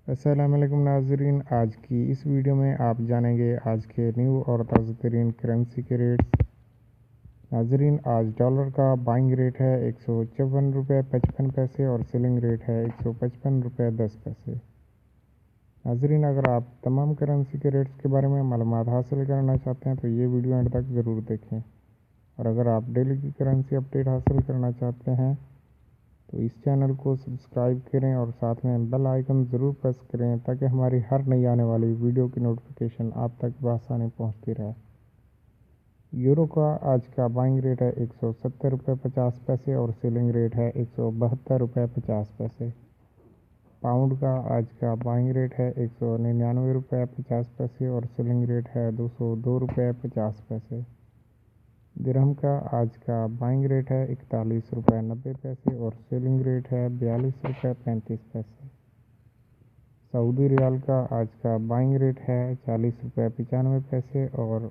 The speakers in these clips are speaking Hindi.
अस्सलामुअलैकुम नाज़रीन, आज की इस वीडियो में आप जानेंगे आज के न्यू और ताज़ा तरीन करेंसी के रेट्स। नाज़रीन, आज डॉलर का बाइंग रेट है 154 रुपये 55 पैसे और सेलिंग रेट है 155 रुपये 10 पैसे। नाज़रीन, अगर आप तमाम करेंसी के रेट्स के बारे में मालूमात हासिल करना चाहते हैं तो ये वीडियो एंड तक ज़रूर देखें। और अगर आप डेली की करेंसी अपडेट हासिल करना चाहते हैं तो इस चैनल को सब्सक्राइब करें और साथ में बेल आइकन ज़रूर प्रेस करें ताकि हमारी हर नई आने वाली वीडियो की नोटिफिकेशन आप तक बआसानी पहुंचती रहे। यूरो का आज का बाइंग रेट है 170 रुपये 50 पैसे और सेलिंग रेट है 172 रुपये 50 पैसे। पाउंड का आज का बाइंग रेट है 199 रुपये 50 पैसे और सेलिंग रेट है 202 रुपये 50 पैसे। दिरहम का आज का बाइंग रेट है 41 रुपये 90 पैसे और सेलिंग रेट है 42 रुपये 35 पैसे। सऊदी रियाल का आज का बाइंग रेट है 40 रुपये 95 पैसे और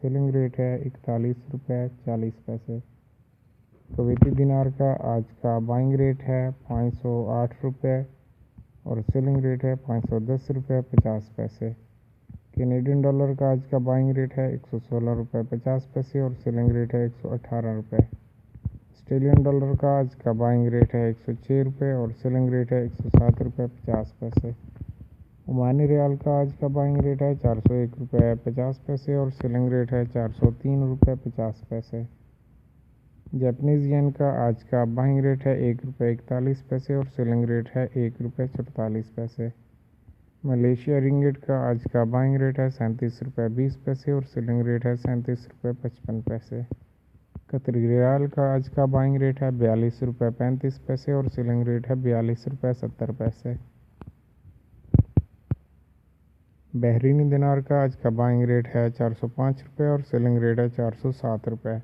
सेलिंग रेट है 41 रुपये 40 पैसे। कुवैती दिनार का आज का बाइंग रेट है 508 रुपये और सेलिंग रेट है 510 रुपये 50 पैसे। कैनेडियन डॉलर का आज का बाइंग रेट है 116 रुपये 50 पैसे और सेलिंग रेट है 118 रुपये। ऑस्ट्रेलियन डॉलर का आज का बाइंग रेट है 106 रुपये और सेलिंग रेट है 107 रुपये 50 पैसे। ओमानी रियाल का आज का बाइंग रेट है 401 रुपये 50 पैसे और सेलिंग रेट है 403 रुपये 50 पैसे। जापानीज़ येन का आज का बाइंग रेट है 1 रुपये 41 पैसे और सेलिंग रेट है 1 रुपये 44 पैसे। मलेशिया रिंगिट का आज का बाइंग रेट है 37 रुपये 20 पैसे और सेलिंग रेट है 37 रुपये 55 पैसे। कतरी रियाल का आज का बाइंग रेट है 42 रुपये 35 पैसे और सेलिंग रेट है 42 रुपये 70 पैसे। बहरीनी दिनार का आज का बाइंग रेट है 405 रुपये और सेलिंग रेट है 407 रुपये।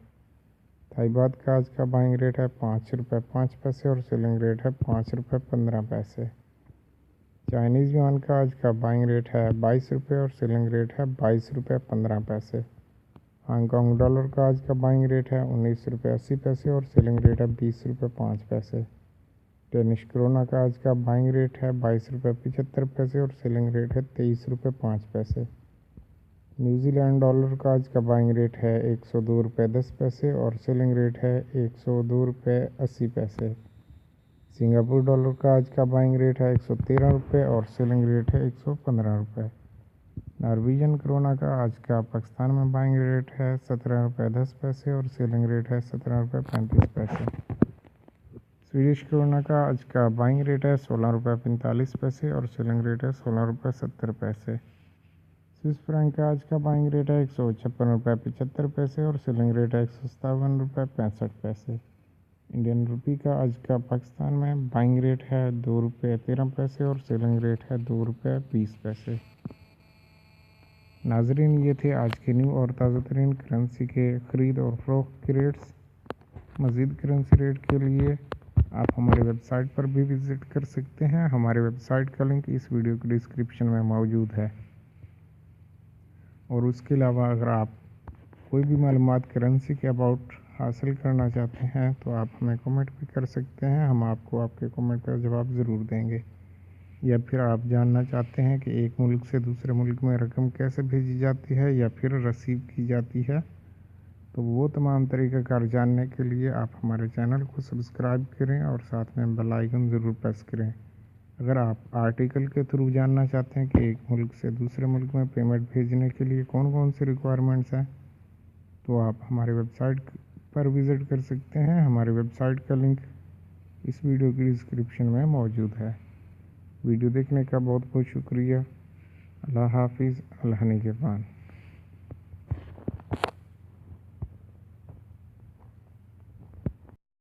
थाई बात का आज का बाइंग रेट है 5 रुपये 5 पैसे और सेलिंग रेट है 5 रुपये 15 पैसे। चाइनीज़ युआन का आज का बाइंग रेट है 22 रुपये और सेलिंग रेट है 22 रुपये 15 पैसे। हांगकांग डॉलर का आज का बाइंग रेट है 19 रुपये 80 पैसे और सेलिंग रेट है 20 रुपये 5 पैसे। डेनिश क्रोना का आज का बाइंग रेट है 22 रुपये 75 पैसे और सेलिंग रेट है 23 रुपये 5 पैसे। न्यूजीलैंड डॉलर का आज का बाइंग रेट है 102 रुपये 10 पैसे और सेलिंग रेट है 102 रुपये 80 पैसे। सिंगापुर डॉलर का आज का बाइंग रेट है 113 रुपये और सेलिंग रेट है 115 रुपये। नॉर्वेजियन क्रोना का आज का पाकिस्तान में बाइंग रेट है 17 रुपये 10 पैसे और सेलिंग रेट है 17 रुपये 35 पैसे। स्वीडिश क्रोना का आज का बाइंग रेट है 16 रुपये 45 पैसे और सेलिंग रेट है 16 रुपये 70 पैसे। स्विस फ्रैंक का आज का बाइंग रेट है 156 रुपये 75 पैसे और सेलिंग रेट है 157 रुपये 65 पैसे। इंडियन रुपी का आज का पाकिस्तान में बाइंग रेट है 2 रुपये 13 पैसे और सेलिंग रेट है 2 रुपये 20 पैसे। नाजरीन, ये थे आज के न्यू और ताज़ा तरीन करेंसी के ख़रीद और फ़रोख्त के रेट्स। मज़ीद करेंसी रेट के लिए आप हमारी वेबसाइट पर भी विज़िट कर सकते हैं। हमारे वेबसाइट का लिंक इस वीडियो के डिस्क्रिप्शन में मौजूद है। और उसके अलावा अगर आप कोई भी मालूमात करेंसी के अबाउट हासिल करना चाहते हैं तो आप हमें कमेंट भी कर सकते हैं। हम आपको आपके कमेंट का जवाब ज़रूर देंगे। या फिर आप जानना चाहते हैं कि एक मुल्क से दूसरे मुल्क में रकम कैसे भेजी जाती है या फिर रिसीव की जाती है, तो वो तमाम तरीक़ाकार जानने के लिए आप हमारे चैनल को सब्सक्राइब करें और साथ में बेल आइकन ज़रूर प्रेस करें। अगर आप आर्टिकल के थ्रू जानना चाहते हैं कि एक मुल्क से दूसरे मुल्क में पेमेंट भेजने के लिए कौन कौन सी रिक्वायरमेंट्स हैं, तो आप हमारे वेबसाइट पर विज़िट कर सकते हैं। हमारी वेबसाइट का लिंक इस वीडियो की डिस्क्रिप्शन में मौजूद है। वीडियो देखने का बहुत बहुत शुक्रिया। अल्लाह हाफिज़। अल्लाह निगहबान।